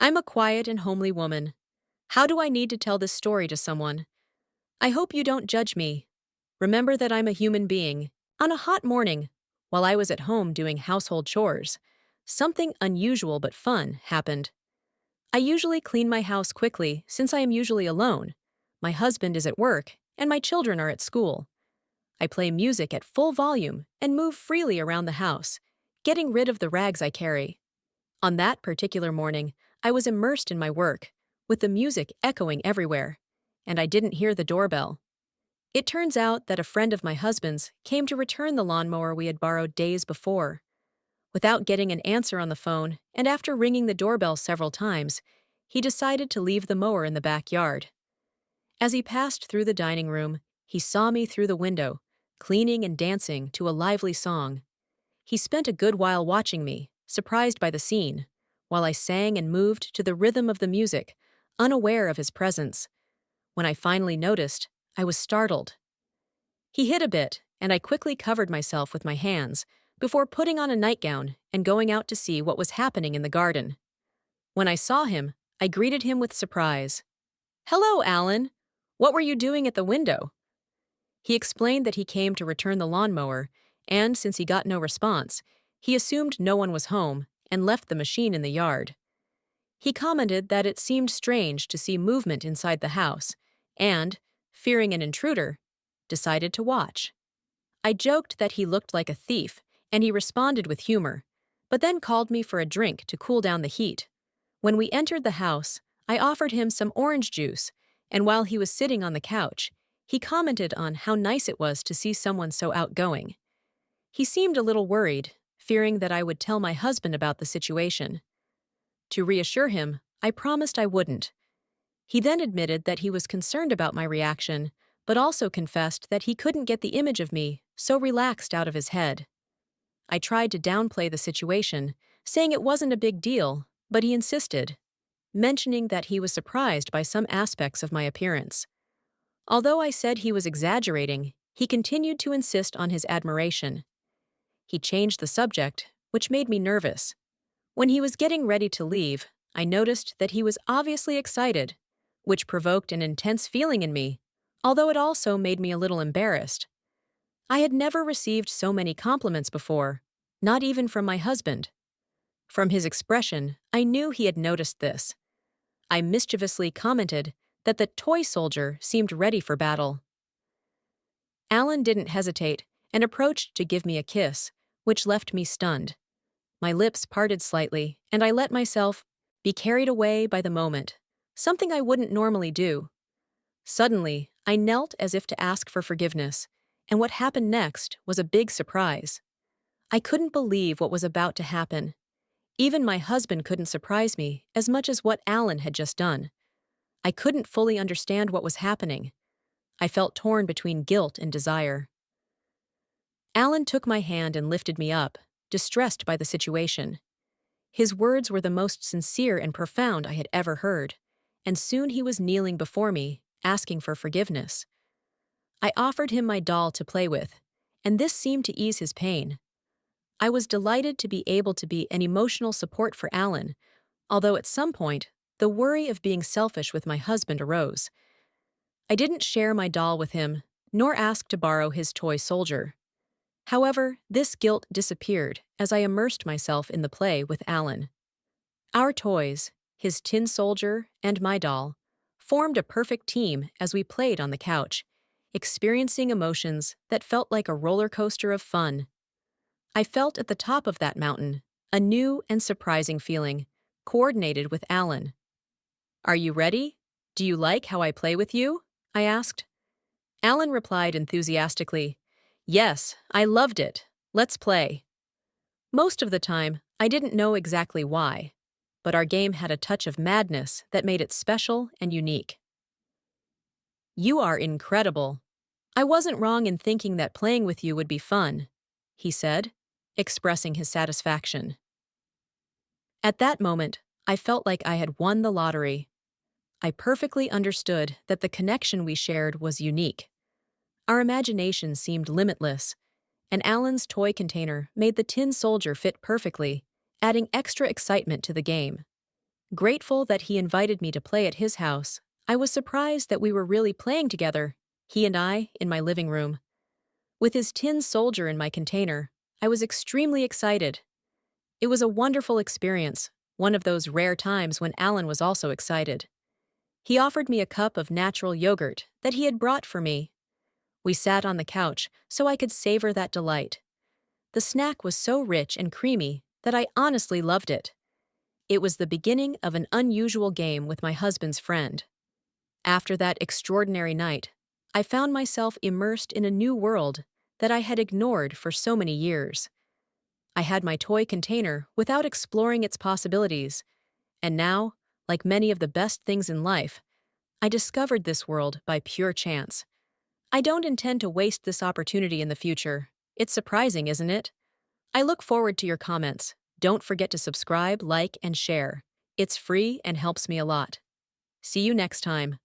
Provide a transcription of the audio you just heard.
I'm a quiet and homely woman. How do I need to tell this story to someone? I hope you don't judge me. Remember that I'm a human being. On a hot morning, while I was at home doing household chores, something unusual but fun happened. I usually clean my house quickly since I am usually alone. My husband is at work, and my children are at school. I play music at full volume and move freely around the house, getting rid of the rags I carry. On that particular morning, I was immersed in my work, with the music echoing everywhere, and I didn't hear the doorbell. It turns out that a friend of my husband's came to return the lawnmower we had borrowed days before. Without getting an answer on the phone, and after ringing the doorbell several times, he decided to leave the mower in the backyard. As he passed through the dining room, he saw me through the window, cleaning and dancing to a lively song. He spent a good while watching me, surprised by the scene, while I sang and moved to the rhythm of the music, unaware of his presence. When I finally noticed, I was startled. He hid a bit, and I quickly covered myself with my hands before putting on a nightgown and going out to see what was happening in the garden. When I saw him, I greeted him with surprise. "Hello, Alan. What were you doing at the window?" He explained that he came to return the lawnmower, and since he got no response, he assumed no one was home and left the machine in the yard. He commented that it seemed strange to see movement inside the house, and, fearing an intruder, decided to watch. I joked that he looked like a thief, and he responded with humor, but then called me for a drink to cool down the heat. When we entered the house, I offered him some orange juice, and while he was sitting on the couch, he commented on how nice it was to see someone so outgoing. He seemed a little worried, fearing that I would tell my husband about the situation. To reassure him, I promised I wouldn't. He then admitted that he was concerned about my reaction, but also confessed that he couldn't get the image of me so relaxed out of his head. I tried to downplay the situation, saying it wasn't a big deal, but he insisted, mentioning that he was surprised by some aspects of my appearance. Although I said he was exaggerating, he continued to insist on his admiration. He changed the subject, which made me nervous. When he was getting ready to leave, I noticed that he was obviously excited, which provoked an intense feeling in me, although it also made me a little embarrassed. I had never received so many compliments before, not even from my husband. From his expression, I knew he had noticed this. I mischievously commented that the toy soldier seemed ready for battle. Alan didn't hesitate and approached to give me a kiss, which left me stunned. My lips parted slightly, and I let myself be carried away by the moment, something I wouldn't normally do. Suddenly, I knelt as if to ask for forgiveness, and what happened next was a big surprise. I couldn't believe what was about to happen. Even my husband couldn't surprise me as much as what Alan had just done. I couldn't fully understand what was happening. I felt torn between guilt and desire. Alan took my hand and lifted me up, distressed by the situation. His words were the most sincere and profound I had ever heard, and soon he was kneeling before me, asking for forgiveness. I offered him my doll to play with, and this seemed to ease his pain. I was delighted to be able to be an emotional support for Alan, although at some point, the worry of being selfish with my husband arose. I didn't share my doll with him, nor ask to borrow his toy soldier. However, this guilt disappeared as I immersed myself in the play with Alan. Our toys, his tin soldier and my doll, formed a perfect team as we played on the couch, experiencing emotions that felt like a roller coaster of fun. I felt at the top of that mountain, a new and surprising feeling, coordinated with Alan. "Are you ready? Do you like how I play with you?" I asked. Alan replied enthusiastically, "Yes, I loved it. Let's play." Most of the time, I didn't know exactly why, but our game had a touch of madness that made it special and unique. "You are incredible. I wasn't wrong in thinking that playing with you would be fun," he said, expressing his satisfaction. At that moment, I felt like I had won the lottery. I perfectly understood that the connection we shared was unique. Our imagination seemed limitless, and Alan's toy container made the tin soldier fit perfectly, adding extra excitement to the game. Grateful that he invited me to play at his house, I was surprised that we were really playing together, he and I, in my living room. With his tin soldier in my container, I was extremely excited. It was a wonderful experience, one of those rare times when Alan was also excited. He offered me a cup of natural yogurt that he had brought for me. We sat on the couch so I could savor that delight. The snack was so rich and creamy that I honestly loved it. It was the beginning of an unusual game with my husband's friend. After that extraordinary night, I found myself immersed in a new world that I had ignored for so many years. I had my toy container without exploring its possibilities, and now, like many of the best things in life, I discovered this world by pure chance. I don't intend to waste this opportunity in the future. It's surprising, isn't it? I look forward to your comments. Don't forget to subscribe, like, and share. It's free and helps me a lot. See you next time.